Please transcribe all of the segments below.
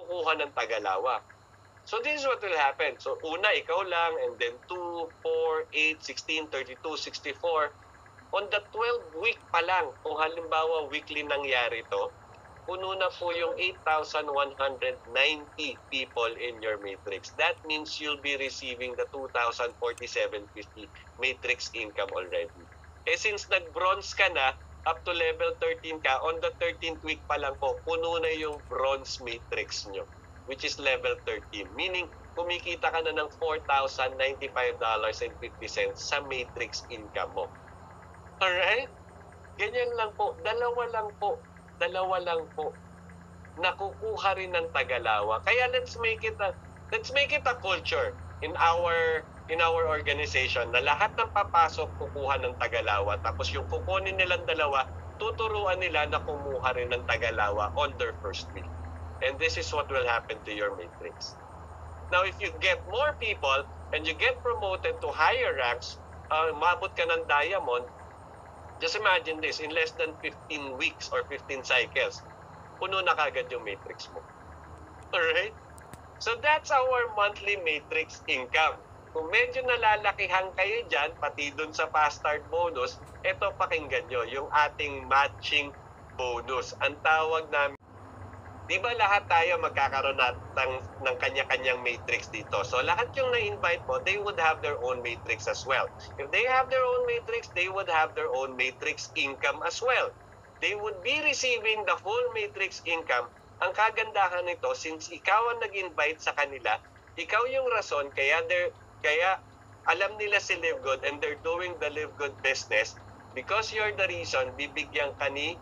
kukuha ng tagalawak. So this is what will happen. So una, ikaw lang, and then 2, 4, 8, 16, 32, 64. On the 12th week pa lang, kung halimbawa weekly nangyari to, puno na po yung 8,190 people in your matrix. That means you'll be receiving the 2,047.50 matrix income already. Eh since nag-bronze ka na, up to level 13 ka, on the 13th week pa lang po, puno na yung bronze matrix nyo, which is level 13. Meaning, kumikita ka na ng $4,095.50 sa matrix income mo. Alright? Ganyan lang po. Dalawa lang po nakukuha rin ng tagalawa. Kaya let's make it a culture in our organization na lahat ng papasok kukuha ng tagalawa, tapos yung kukunin nilang dalawa, tuturuan nila na kumuha rin ng tagalawa on their first week. And this is what will happen to your matrix. Now, if you get more people and you get promoted to higher ranks, umabot ka ng diamond, just imagine this, in less than 15 weeks or 15 cycles, puno na kagad yung matrix mo. Alright? So that's our monthly matrix income. Kung medyo nalalakihan kayo dyan, pati dun sa fast start bonus, ito pakinggan nyo, yung ating matching bonus. Ang tawag namin, di ba lahat tayo magkakaroon ng kanya-kanyang matrix dito? So lahat yung na-invite mo, they would have their own matrix as well. If they have their own matrix, they would have their own matrix income as well. They would be receiving the full matrix income. Ang kagandahan nito, since ikaw ang nag-invite sa kanila, ikaw yung rason, kaya alam nila si Live Good and they're doing the Live Good business because you're the reason, bibigyan ka ni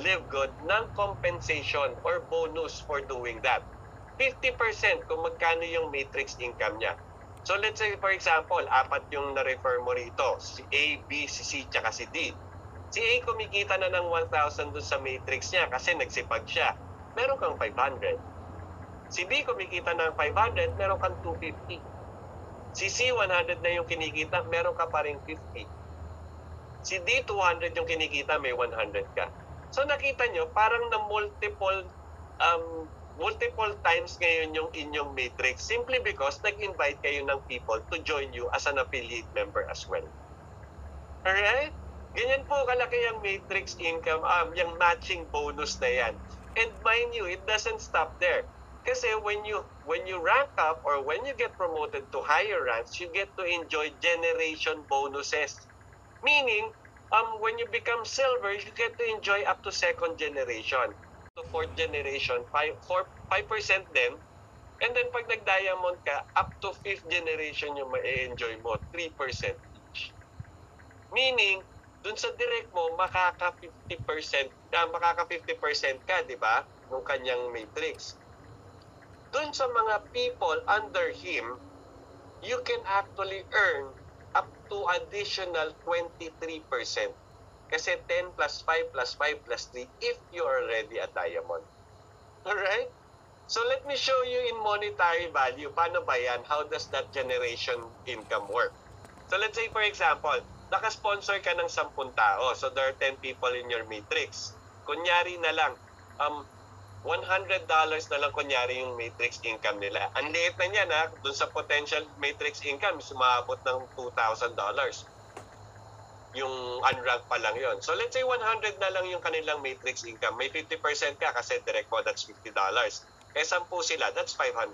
Live Good ng compensation or bonus for doing that. 50% kung magkano yung matrix income niya. So let's say for example, 4 yung na-refer mo rito, si A, B, si C, tsaka si D. Si A kumikita na ng 1,000 dun sa matrix niya kasi nagsipag siya. Meron kang 500. Si B kumikita ng 500, meron kang 250. Si C, 100 na yung kinikita, meron ka pa rin 50. Si D, 200 yung kinikita, may 100 ka. So nakita nyo, parang na multiple times ngayon yung inyong matrix simply because nag-invite kayo ng people to join you as an affiliate member as well. Alright? Ganyan po kalaki yung matrix income, yung matching bonus na yan. And mind you, it doesn't stop there. Kasi when you rank up or when you get promoted to higher ranks, you get to enjoy generation bonuses. Meaning, when you become silver, you get to enjoy up to 2nd generation. To 4th generation, 5% din. And then pag nag-diamond ka, up to 5th generation yung ma-enjoy mo, 3% each. Meaning, dun sa direct mo, makaka 50% ka, di ba? Nung kanyang matrix. Dun sa mga people under him, you can actually earn up to additional 23%. Kasi 10 plus 5 plus 5 plus 3 if you are already a diamond. Alright? So let me show you in monetary value. Paano ba yan? How does that generation income work? So let's say for example, naka-sponsor ka ng 10 tao. So there are 10 people in your matrix. Kunyari na lang, $100 na lang kunyari yung matrix income nila. Ang liit na niyan ha, dun sa potential matrix income, sumabot ng $2,000. Yung unranked pa lang yon. So let's say 100 na lang yung kanilang matrix income. May 50% ka kasi direct mo, that's $50. Eh 10 sila, that's $500.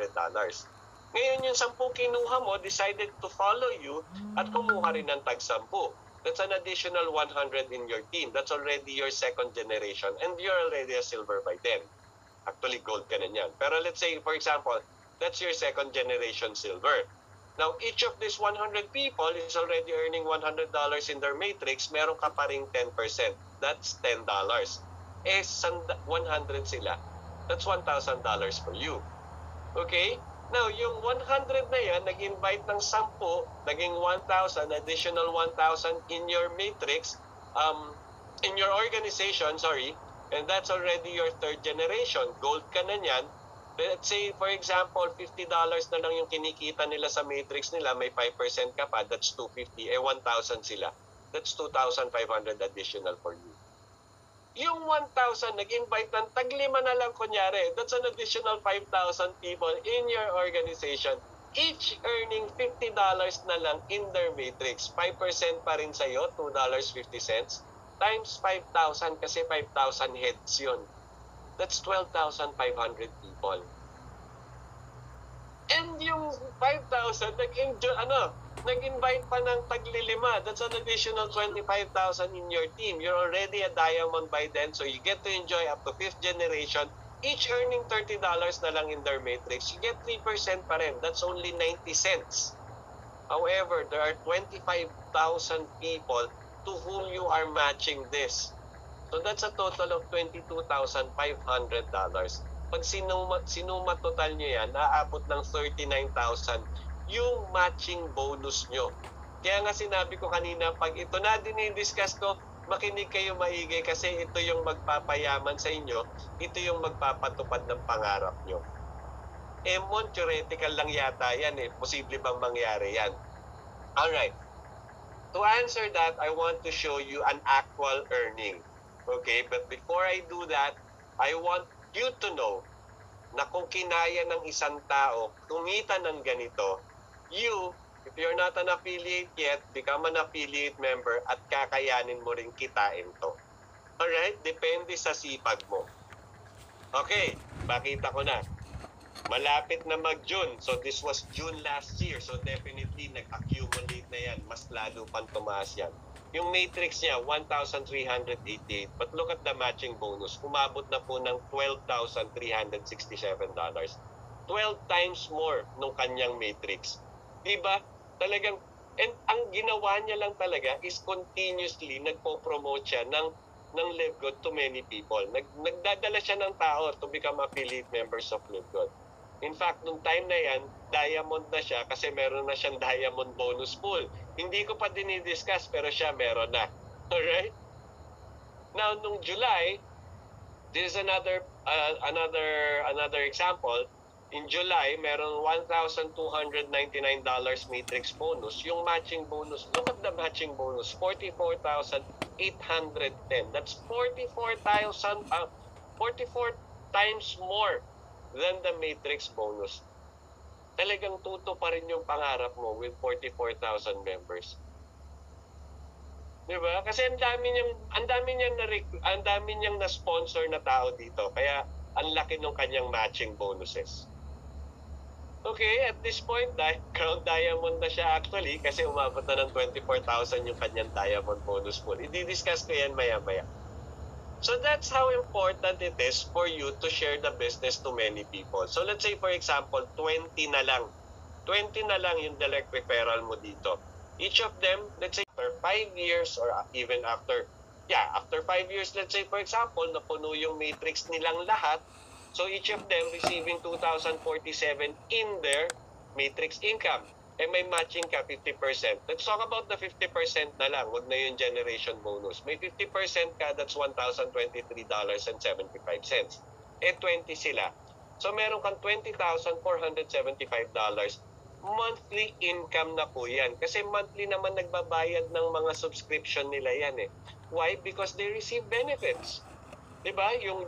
Ngayon yung 10 kinuha mo, decided to follow you at kumuha rin ng tag 10. That's an additional 100 in your team. That's already your 2nd generation and you're already a silver by then. Actually, gold ka na yan. Pero let's say, for example, that's your 2nd generation silver. Now, each of these 100 people is already earning $100 in their matrix. Meron ka pa ring 10%. That's $10. Eh, 100 sila. That's $1,000 for you. Okay? Now, yung 100 na yan, nag-invite ng 10, naging 1,000, additional 1,000 in your matrix, in your organization, sorry, and that's already your 3rd generation. Gold ka na yan. Let's say, for example, $50 na lang yung kinikita nila sa matrix nila, may 5% ka pa, that's $250. Eh, 1,000 sila. That's $2,500 additional for you. Yung 1,000, nag-invite ng tag-5 na lang kunyari. That's an additional 5,000 people in your organization. Each earning $50 na lang in their matrix. 5% pa rin sa'yo, $2.50. Times 5,000 kasi 5,000 heads yun. That's 12,500 people. And yung 5,000, nag-invite pa ng tag-5. That's an additional 25,000 in your team. You're already a diamond by then, so you get to enjoy up to 5th generation. Each earning $30 na lang in their matrix. You get 3% pa rin. That's only 90 cents. However, there are 25,000 people to whom you are matching this. So that's a total of $22,500. Pag sinuma total nyo yan, naaabot ng 39,000 yung matching bonus nyo. Kaya nga sinabi ko kanina, pag ito na dinidiscuss ko, makinig kayo maigi kasi ito yung magpapayaman sa inyo, ito yung magpapatupad ng pangarap nyo. Theoretical lang yata yan eh. Posible bang mangyari yan? Alright. To answer that, I want to show you an actual earning. Okay, but before I do that, I want you to know na kung kinaya ng isang tao kumita ng ganito, you, if you're not an affiliate yet, become an affiliate member at kakayanin mo rin kitain to. Alright? Depende sa sipag mo. Okay, pakita ko na. Malapit na mag-June. So this was June last year. So definitely nag-accumulate na yan. Mas lalo pang tumaas yan. Yung matrix niya, 1,388. But look at the matching bonus. Umabot na po ng $12,367. 12 times more nung kanyang matrix. Diba? Talagang, and ang ginawa niya lang talaga is continuously nagpo-promote siya ng Live Good to many people. Nagdadala siya ng tao to become affiliate members of Live Good. In fact, nung time na yan, diamond na siya kasi meron na siyang diamond bonus pool. Hindi ko pa dinidiscuss pero siya meron na. Alright? Now, nung July, this is another example. In July, meron $1,299 matrix bonus. Yung matching bonus, look at the matching bonus, 44,810. That's 44 times more than the matrix bonus. Talagang tuto pa rin yung pangarap mo with 44,000 members. Diba? Kasi ang dami niyang na-sponsor na tao dito. Kaya ang laki ng kanyang matching bonuses. Okay, at this point, crown diamond na siya actually kasi umabot na ng 24,000 yung kanyang diamond bonus pool. I-discuss ko yan maya-maya. So that's how important it is for you to share the business to many people. So let's say for example, 20 na lang. 20 na lang yung direct referral mo dito. Each of them, let's say after 5 years or even after 5 years, let's say for example, napuno yung matrix nilang lahat. So each of them receiving 2,047 in their matrix income. Eh may matching ka 50%. Let's talk about the 50% na lang. Wag na yung generation bonus. May 50% ka, that's $1,023.75. Eh 20 sila. So meron kang $20,475. Monthly income na po yan. Kasi monthly naman nagbabayad ng mga subscription nila yan eh. Why? Because they receive benefits. Diba? Yung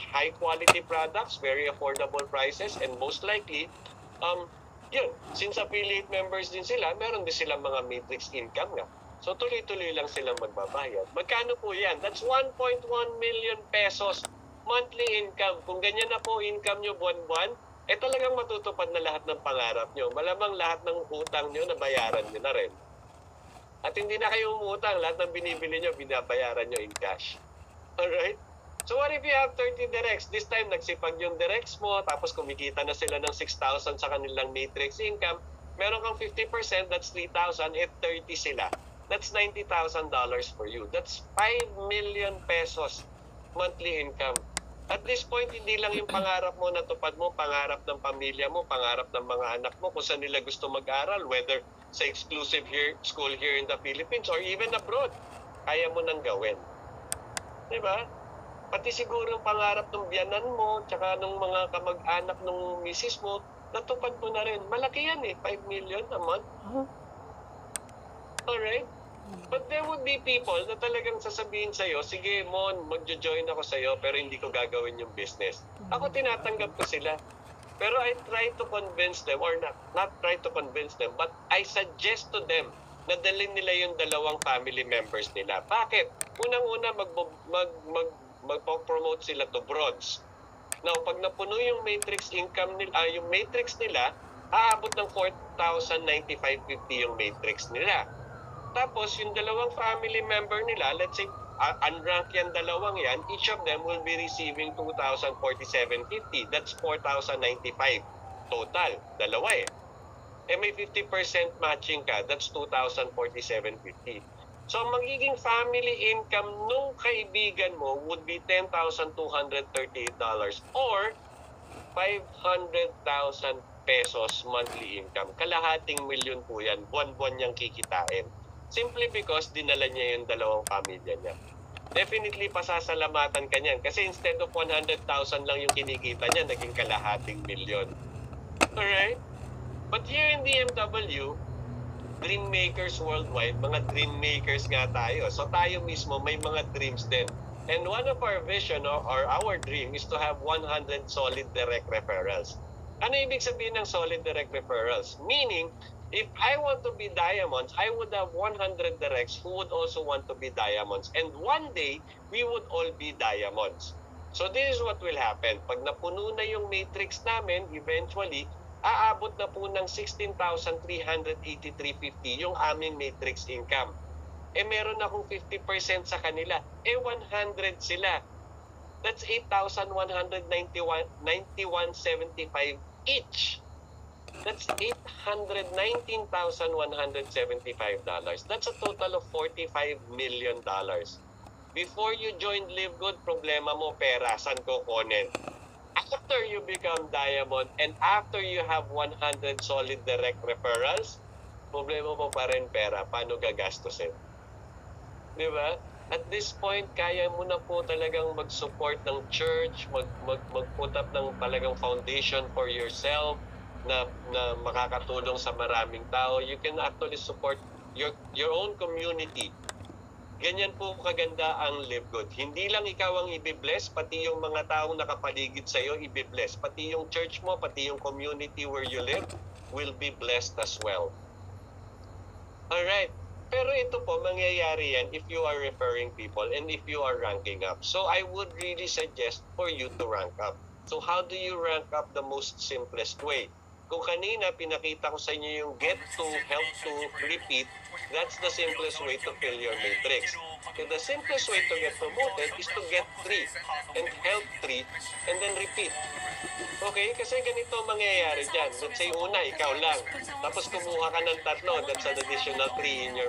high quality products, very affordable prices, and most likely, since affiliate members din sila, meron din silang mga matrix income nga. So tuloy-tuloy lang silang magbabayad. Magkano po yan? That's 1.1 million pesos monthly income. Kung ganyan na po income nyo buwan-buwan, talagang matutupad na lahat ng pangarap nyo. Malamang lahat ng utang nyo, nabayaran nyo na rin. At hindi na kayo umutang, lahat ng binibili nyo, binabayaran nyo in cash. Alright? So what if you have 30 directs? This time, nagsipag yung directs mo, tapos kumikita na sila ng 6,000 sa kanilang matrix income. Meron kang 50%, that's 3,000, 30 sila. That's $90,000 for you. That's 5 million pesos monthly income. At this point, hindi lang yung pangarap mo natupad mo, pangarap ng pamilya mo, pangarap ng mga anak mo, kung saan nila gusto mag-aral, whether sa exclusive school here in the Philippines or even abroad, kaya mo nang gawin. Diba? Pati siguro yung pangarap ng biyanan mo, tsaka ng mga kamag-anak ng misis mo, natupad mo na rin. Malaki yan eh, 5 million a month. Alright? But there would be people na talagang sasabihin sa'yo, sige Mon, magjo-join ako sa'yo pero hindi ko gagawin yung business. Ako tinatanggap ko sila. Pero I try to convince them, or not try to convince them, but I suggest to them na dalhin nila yung dalawang family members nila. Bakit? Unang-una, mag-promote sila to bronze. Now, pag napuno yung matrix income nila, yung matrix nila, aabot ng 4,095.50 yung matrix nila. Tapos, yung dalawang family member nila, let's say, unranked yan, dalawang yan, each of them will be receiving 2,047.50. That's 4,095 total. Dalawa eh. Eh may 50% matching ka, that's 2,047.50. So, magiging family income nung kaibigan mo would be $10,238 or 500,000 pesos monthly income. Kalahating milyon po yan. Buwan-buwan niyang kikitain. Simply because dinala niya yung dalawang pamilya niya. Definitely pasasalamatan ka niyan. Kasi instead of 100,000 lang yung kinikita niya, naging kalahating milyon. Alright? But here in DMW, dream makers worldwide, mga dream makers nga tayo. So tayo mismo may mga dreams din. And one of our vision or our dream is to have 100 solid direct referrals. Ano ibig sabihin ng solid direct referrals? Meaning, if I want to be diamonds, I would have 100 directs who would also want to be diamonds. And one day, we would all be diamonds. So this is what will happen. Pag napuno na yung matrix namin, eventually, aabot na po ng 16,383.50 yung aming matrix income. Eh meron akong 50% sa kanila. Eh 100 sila. That's 8,191.75 each. That's $819,175. That's a total of $45 million. Before you joined Live Good, problema mo pera, saan ko kunin? After you become diamond and after you have 100 solid direct referrals, problema mo pa rin pera, paano gagastusin? Di ba? At this point, kaya mo na po talagang mag-support ng church, mag-put up ng talagang foundation for yourself, na makakatulong sa maraming tao. You can actually support your own community. Ganyan po kaganda ang Live Good. Hindi lang ikaw ang ibibless, pati yung mga taong nakapaligid sa iyo ibibless. Pati yung church mo, pati yung community where you live will be blessed as well. Alright. Pero ito po, mangyayari yan if you are referring people and if you are ranking up. So I would really suggest for you to rank up. So how do you rank up the most simplest way? Kung kanina pinakita ko sa inyo yung get to, help to, repeat, that's the simplest way to fill your matrix. Okay, the simplest way to get promoted is to get 3 and help 3 and then repeat. Okay, kasi ganito mangyayari dyan. Let's say una, ikaw lang. Tapos kumuha ka ng 3, that's an additional 3 in your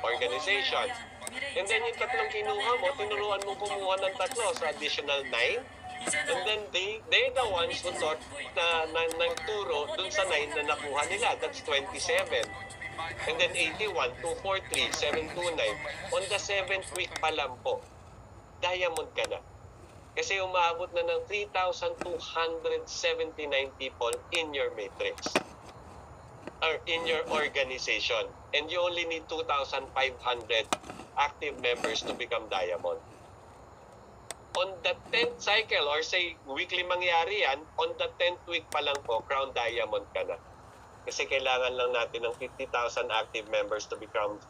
organization. And then yung 3 kinuha mo, tinuruan mo kumuha ng 3, so additional 9. And then they're the ones who taught na nagturo dun sa 9 na nakuha nila. That's 27. And then 81, 243, 729. On the 7th week pa lang po, diamond ka na. Kasi umabot na ng 3,279 people in your matrix. Or in your organization. And you only need 2,500 active members to become diamond. On the 10th cycle, or say weekly mangyari yan, on the 10th week pa lang po, crown diamond ka na. Kasi kailangan lang natin ng 50,000 active members to become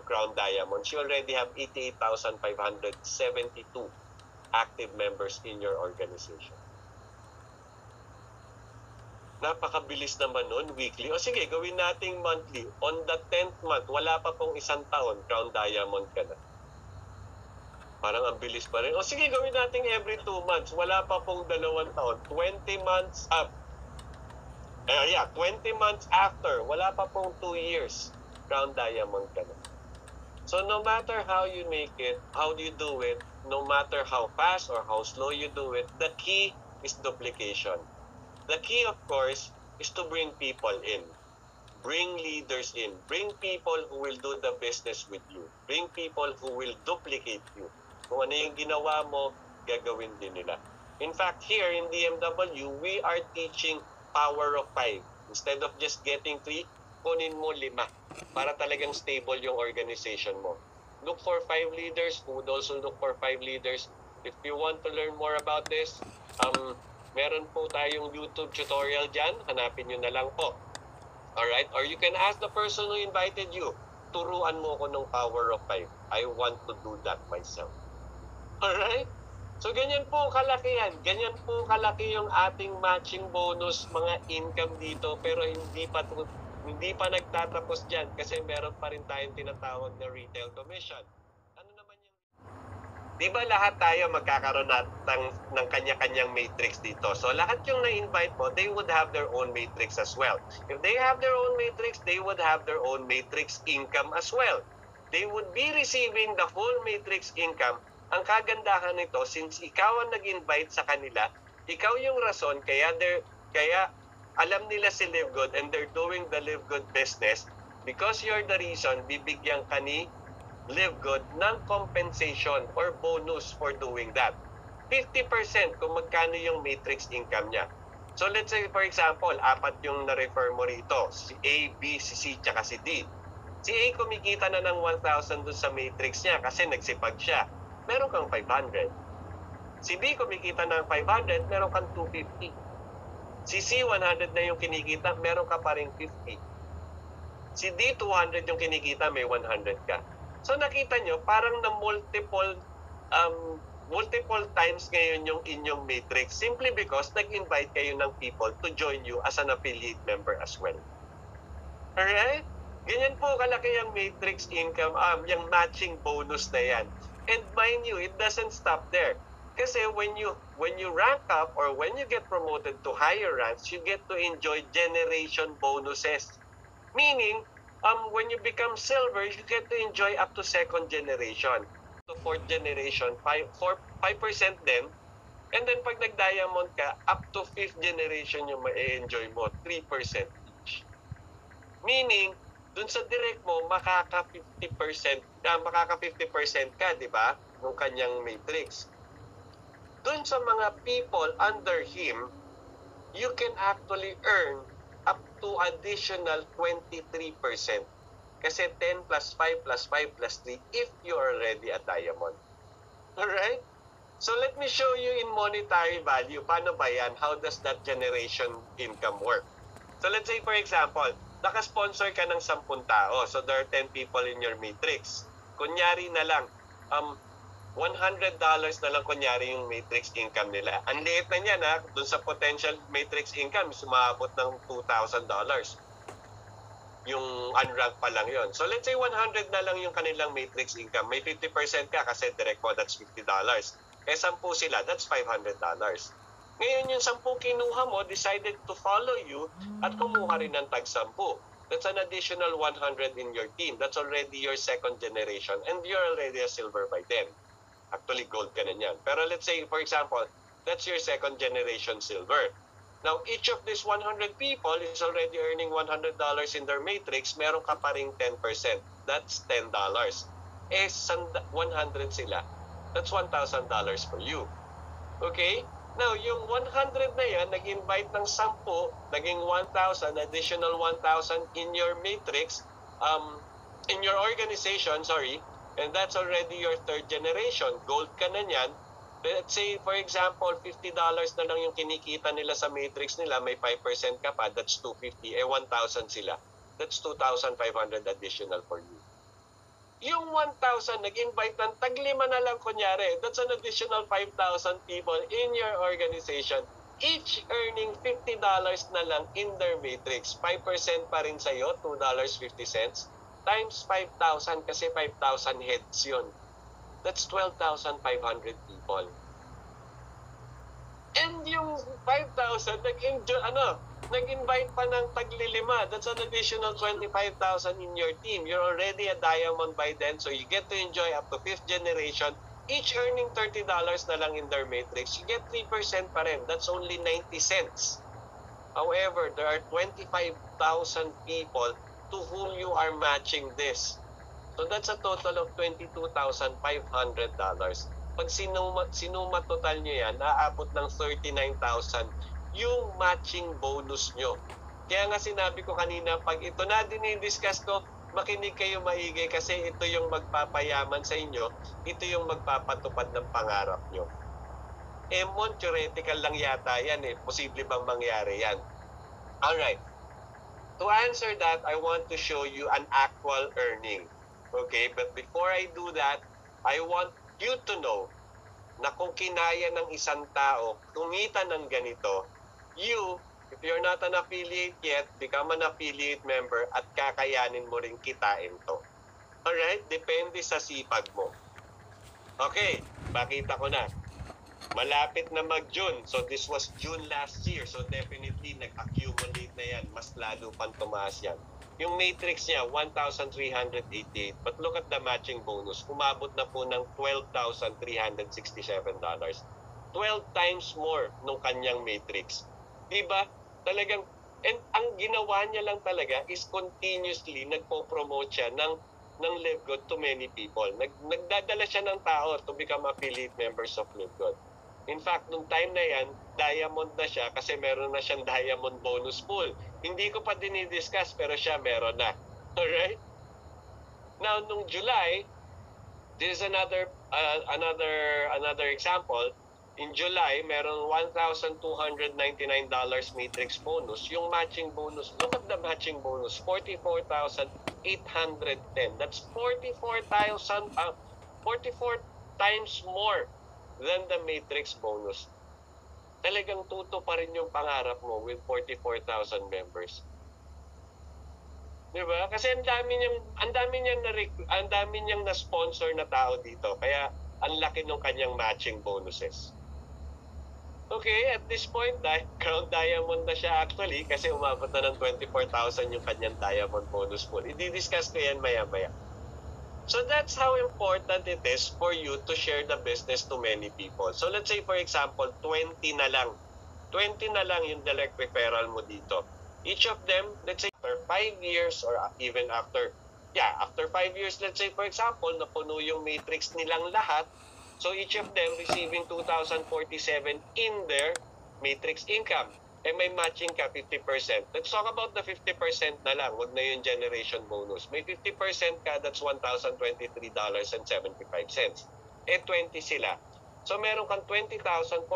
crown diamonds. You already have 88,572 active members in your organization. Napakabilis naman nun, weekly. O sige, gawin nating monthly. On the 10th month, wala pa pong 1 taon, crown diamond ka na. Parang ang bilis pa rin. O sige, gawin natin every 2 months. Wala pa pong 2 taon. 20 months up. 20 months after. Wala pa pong 2 years. Crown diamond ka na. So no matter how you make it, how do you do it, no matter how fast or how slow you do it, the key is duplication. The key, of course, is to bring people in. Bring leaders in. Bring people who will do the business with you. Bring people who will duplicate you. Kung ano yung ginawa mo, gagawin din nila. In fact, here in DMW, we are teaching power of 5. Instead of just getting 3, kunin mo 5 para talagang stable yung organization mo. Look for 5 leaders. Who would also look for 5 leaders. If you want to learn more about this, meron po tayong YouTube tutorial dyan. Hanapin nyo na lang po. Alright? Or you can ask the person who invited you. Turuan mo ko ng power of 5. I want to do that myself. Alright? So, ganyan po kalaki yan. Ganyan po kalaki yung ating matching bonus, mga income dito. Pero hindi pa nagtatapos dyan kasi meron pa rin tayong tinatawag na retail commission. Ano naman yung... Di ba lahat tayo magkakaroon ng kanya-kanyang matrix dito? So, lahat yung na-invite mo, they would have their own matrix as well. If they have their own matrix, they would have their own matrix income as well. They would be receiving the full matrix income. Ang kagandahan nito, since ikaw ang nag-invite sa kanila, ikaw yung rason, kaya alam nila si Live Good and they're doing the Live Good business because you're the reason, bibigyan ka ni Live Good ng compensation or bonus for doing that. 50% kung magkano yung matrix income niya. So let's say for example, 4 yung na-refer mo rito, si A, B, si C, tsaka si D. Si A kumikita na ng 1,000 dun sa matrix niya kasi nagsipag siya. Meron kang 500. Si B kumikita ng 500, meron kang 250. Si C 100 na yung kinikita, meron ka pa rin 50. Si D 200 yung kinikita, may 100 ka. So nakita nyo, parang na multiple times ngayon yung inyong matrix simply because nag-invite kayo ng people to join you as an affiliate member as well. Alright? Ganyan po kalaki yung matrix income, yung matching bonus na yan. And mind you, it doesn't stop there. Kasi when you rank up or when you get promoted to higher ranks, you get to enjoy generation bonuses. Meaning, when you become silver, you get to enjoy up to 2nd generation. To 4th generation, 5% din. And then pag nag-diamond ka, up to 5th generation yung ma-enjoy mo, 3% each. Meaning, dun sa direct mo, makaka 50% ka, di ba? Nung kanyang matrix. Dun sa mga people under him, you can actually earn up to additional 23%. Kasi 10 plus 5 plus 5 plus 3 if you are already a diamond. Alright? So let me show you in monetary value. Paano ba yan? How does that generation income work? So let's say for example, naka-sponsor ka ng 10 tao. So there are 10 people in your matrix. Kunyari na lang, $100 na lang kunyari yung matrix income nila. Ang liit na niyan ha, dun sa potential matrix income, sumabot ng $2,000. Yung unranked pa lang yon. So let's say 100 na lang yung kanilang matrix income. May 50% ka kasi direct mo, that's $50. Eh 10 sila, that's $500. Ngayon yung 10 kinuha mo, decided to follow you at kumuha rin ng tag 10. That's an additional 100 in your team. That's already your 2nd generation and you're already a silver by then. Actually, gold ka na yan. Pero let's say, for example, that's your 2nd generation silver. Now, each of these 100 people is already earning $100 in their matrix. Meron ka pa ring 10%. That's $10. Eh, 100 sila. That's $1,000 for you. Okay? Now, yung 100 na yan, nag-invite ng 10, naging 1,000, additional 1,000 in your matrix, in your organization, and that's already your 3rd generation. Gold ka na yan. Let's say, for example, $50 na lang yung kinikita nila sa matrix nila, may 5% ka pa, that's $250, eh 1,000 sila. That's 2,500 additional for you. Yung 1,000, nag-invite ng tag-5 na lang kunyari, that's an additional 5,000 people in your organization, each earning $50 na lang in their matrix. 5% pa rin sa'yo, $2.50, times 5,000 kasi 5,000 heads yun. That's 12,500 people. And yung 5,000, nag-invite pa ng tag-5. That's an additional 25,000 in your team. You're already a diamond by then, so you get to enjoy up to 5th generation, each earning $30 na lang in their matrix. You get 3% pa rin. That's only 90 cents. However, there are 25,000 people to whom you are matching this. So that's a total of $22,500. Pag sinuma total nyo yan, naabot ng 39,000 yung matching bonus nyo. Kaya nga sinabi ko kanina, pag ito na dinidiscuss ko, makinig kayo maigi kasi ito yung magpapayaman sa inyo, ito yung magpapatupad ng pangarap nyo. Theoretical lang yata yan eh. Posible bang mangyari yan? Alright. To answer that, I want to show you an actual earning. Okay, but before I do that, I want you to know na kung kinaya ng isang tao kumita ng ganito, you, if you're not an affiliate yet, become an affiliate member at kakayanin mo rin kitain to. Alright? Depende sa sipag mo. Okay, makita ko na. Malapit na mag-June. So this was June last year. So definitely nag-accumulate na yan. Mas lalo pang tumaas yan. Yung matrix niya, 1,388. But look at the matching bonus. Umabot na po ng $12,367. 12 times more nung kanyang matrix. Diba? Talagang, and ang ginawa niya lang talaga is continuously nagpo-promote siya ng Live Good to many people. Nagdadala siya ng tao to become affiliate members of Live Good. In fact, nung time na yan, diamond na siya kasi meron na siyang diamond bonus pool. Hindi ko pa dinidiscuss pero siya meron na. Alright? Now, nung July, this is another example. In July, meron $1,299 matrix bonus. Yung matching bonus, look at the matching bonus, 44,810. That's 44 times more than the matrix bonus. Talagang tuto pa rin yung pangarap mo with 44,000 members. Diba? Kasi ang dami niyang na-sponsor na tao dito. Kaya ang laki ng kanyang matching bonuses. Okay, at this point, crown diamond na siya actually kasi umabot na ng 24,000 yung kanyang diamond bonus pool. I-discuss ko yan maya-maya. So that's how important it is for you to share the business to many people. So let's say for example, 20 na lang. 20 na lang yung direct referral mo dito. Each of them, let's say after 5 years or even after 5 years, let's say for example, napuno yung matrix nilang lahat. So each of them receiving 2,047 in their matrix income. Eh may matching ka 50%. Let's talk about the 50% na lang. Wag na yung generation bonus. May 50% ka, that's $1,023.75. Eh 20 sila. So meron kang $20,475.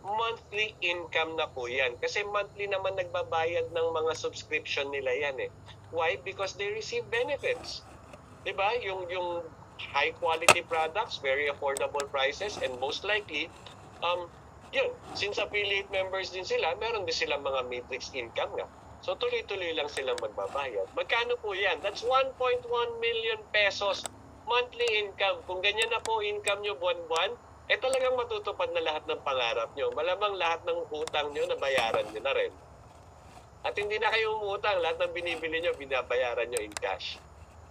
Monthly income na po yan. Kasi monthly naman nagbabayad ng mga subscription nila yan eh. Why? Because they receive benefits. Diba? Yung high quality products, very affordable prices, and most likely, yun, since affiliate members din sila, meron din silang mga matrix income nga. So tuloy-tuloy lang silang magbabayad. Magkano po yan? That's 1.1 million pesos monthly income. Kung ganyan na po income nyo buwan-buwan, eh talagang matutupad na lahat ng pangarap nyo. Malamang lahat ng utang nyo, nabayaran nyo na rin. At hindi na kayo umutang, lahat ng binibili nyo, binabayaran nyo in cash.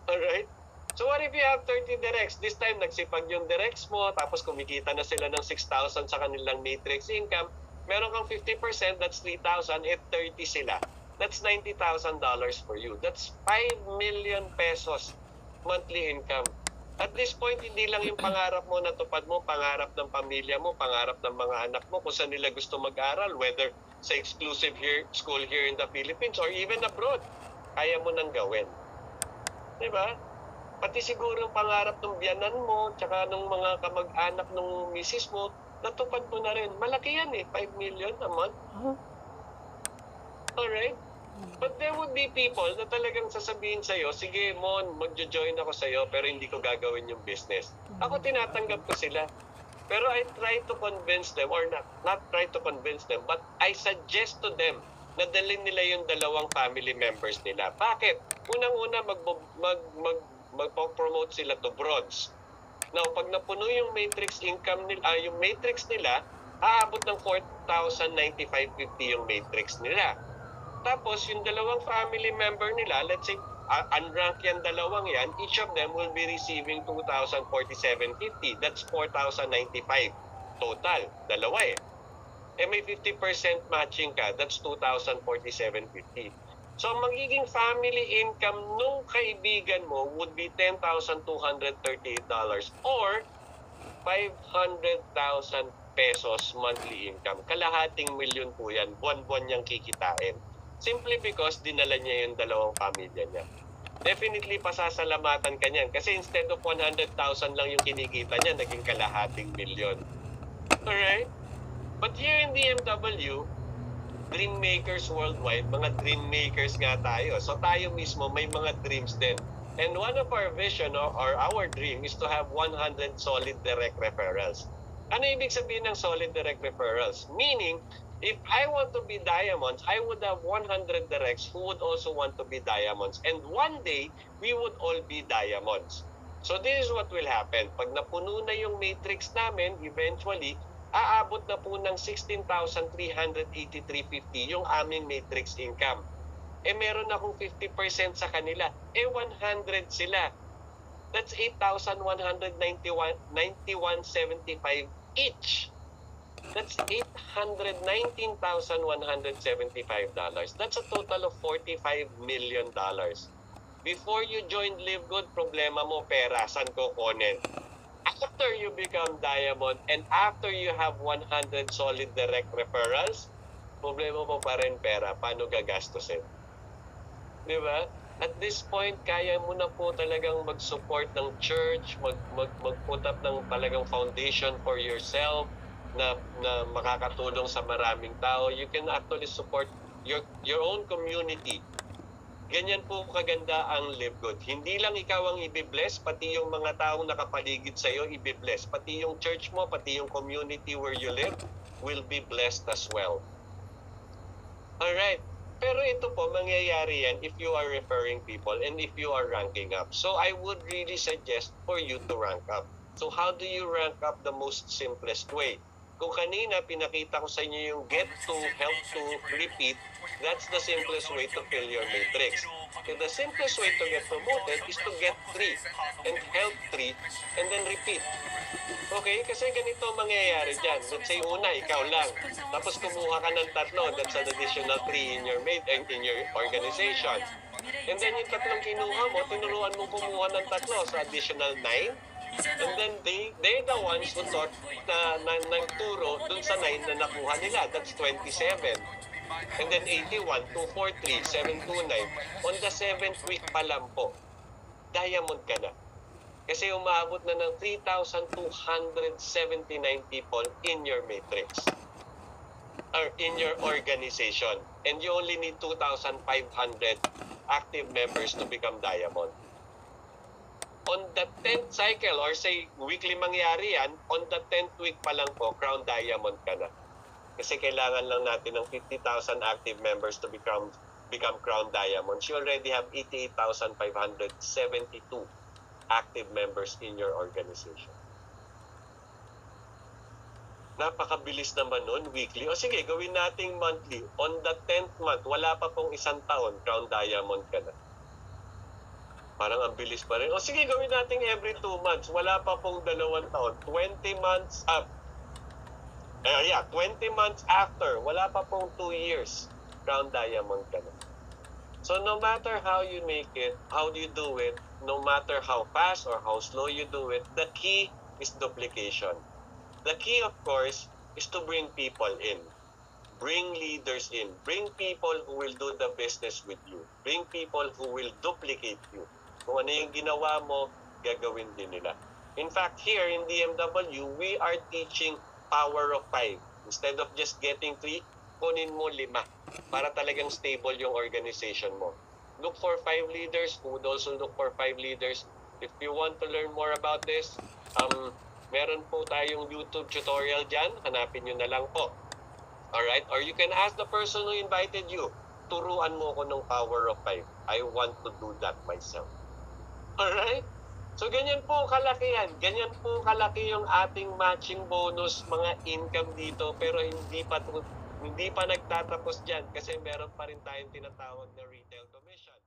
Alright? So what if you have 30 directs? This time, nagsipag yung directs mo, tapos kumikita na sila ng 6,000 sa kanilang matrix income. Meron kang 50%, that's 3,000. If 30 sila, that's $90,000 for you. That's 5 million pesos monthly income. At this point, hindi lang yung pangarap mo natupad mo, pangarap ng pamilya mo, pangarap ng mga anak mo, kung saan nila gusto mag-aral, whether sa exclusive school here in the Philippines or even abroad, kaya mo nang gawin. Diba? Pati siguro ang pangarap ng biyanan mo, tsaka ng mga kamag-anak ng misis mo, natupad mo na rin. Malaki yan eh, 5 million a month. Alright? But there would be people na talagang sasabihin sa'yo, sige Mon, magjo-join ako sa'yo pero hindi ko gagawin yung business. Ako tinatanggap ko sila. Pero I try to convince them, or not try to convince them, but I suggest to them na dalhin nila yung dalawang family members nila. Bakit? Unang-una, magpo-promote sila to bronze. Now, pag napuno yung matrix income nila, yung matrix nila, aabot ng 4,095.50 yung matrix nila. Tapos, yung dalawang family member nila, let's say, unranked yan dalawang yan, each of them will be receiving 2,047.50. That's 4,095 total. Dalawa eh. Eh may 50% matching ka, that's 2,047.50. So, magiging family income nung kaibigan mo would be $10,238 or 500,000 pesos monthly income. Kalahating milyon po yan. Buwan-buwan niyang kikitain. Simply because dinala niya yung dalawang pamilya niya. Definitely pasasalamatan ka niyan. Kasi instead of 100,000 lang yung kinikita niya, naging kalahating milyon. Alright? But here in DMW, dream makers worldwide, mga dream makers nga tayo. So tayo mismo may mga dreams din. And one of our vision or our dream is to have 100 solid direct referrals. Ano ibig sabihin ng solid direct referrals? Meaning, if I want to be diamonds, I would have 100 directs who would also want to be diamonds. And one day, we would all be diamonds. So this is what will happen. Pag napuno na yung matrix namin, eventually, aabot na po ng 16,383.50 yung aming matrix income. Eh meron akong 50% sa kanila. Eh 100 sila. That's 8,191.75 each. That's $819,175. That's a total of $45 million. Before you joined Live Good, problema mo pera, saan ko kunin? After you become diamond and after you have 100 solid direct referrals, problema mo pa rin pera, paano gagastusin? Di ba? At this point, kaya mo na po talagang mag-support ng church, mag-put up ng talagang foundation for yourself na makakatulong sa maraming tao. You can actually support your own community. Ganyan po kaganda ang Live Good. Hindi lang ikaw ang ibibless, pati yung mga taong nakapaligid sa iyo ibibless. Pati yung church mo, pati yung community where you live will be blessed as well. Alright. Pero ito po, mangyayari yan if you are referring people and if you are ranking up. So I would really suggest for you to rank up. So how do you rank up the most simplest way? Kung kanina pinakita ko sa inyo yung get to, help to, repeat, that's the simplest way to fill your matrix. So the simplest way to get promoted is to get 3 and help 3 and then repeat. Okay? Kasi ganito mangyayari dyan. Let's say una, ikaw lang. Tapos kumuha ka ng 3, that's an additional 3 in your organization. And then yung 3 kinuha mo, tinuruan mo kumuha ng 3 sa additional 9. And then they're the ones who taught na nagturo dun sa 9 na nakuha nila. That's 27. And then 81, 243, 729. On the 7th week pa lang po, diamond ka na. Kasi umabot na ng 3,279 people in your matrix. Or in your organization. And you only need 2,500 active members to become diamond. On the 10th cycle, or say weekly mangyari yan, on the 10th week pa lang po, crown diamond ka na. Kasi kailangan lang natin ng 50,000 active members to become crown diamonds. You already have 88,572 active members in your organization. Napakabilis naman nun, weekly. O sige, gawin nating monthly. On the 10th month, wala pa pong 1 taon, crown diamond ka na. Parang ang bilis pa rin. O sige, gawin natin every 2 months. Wala pa pong 2 taon. 20 months up. 20 months after. Wala pa pong 2 years. Crown diamond ka na. So no matter how you make it, how do you do it, no matter how fast or how slow you do it, the key is duplication. The key, of course, is to bring people in. Bring leaders in. Bring people who will do the business with you. Bring people who will duplicate you. Kung ano yung ginawa mo, gagawin din nila. In fact, here in DMW, we are teaching power of 5. Instead of just getting 3, kunin mo 5 para talagang stable yung organization mo. Look for 5 leaders who would also look for 5 leaders. If you want to learn more about this, meron po tayong YouTube tutorial dyan. Hanapin nyo na lang po. Alright? Or you can ask the person who invited you. Turuan mo ko ng power of 5. I want to do that myself. Alright? So, ganyan po kalaki yan. Ganyan po kalaki yung ating matching bonus, mga income dito. Pero hindi pa nagtatapos dyan kasi meron pa rin tayong tinatawag na retail commission.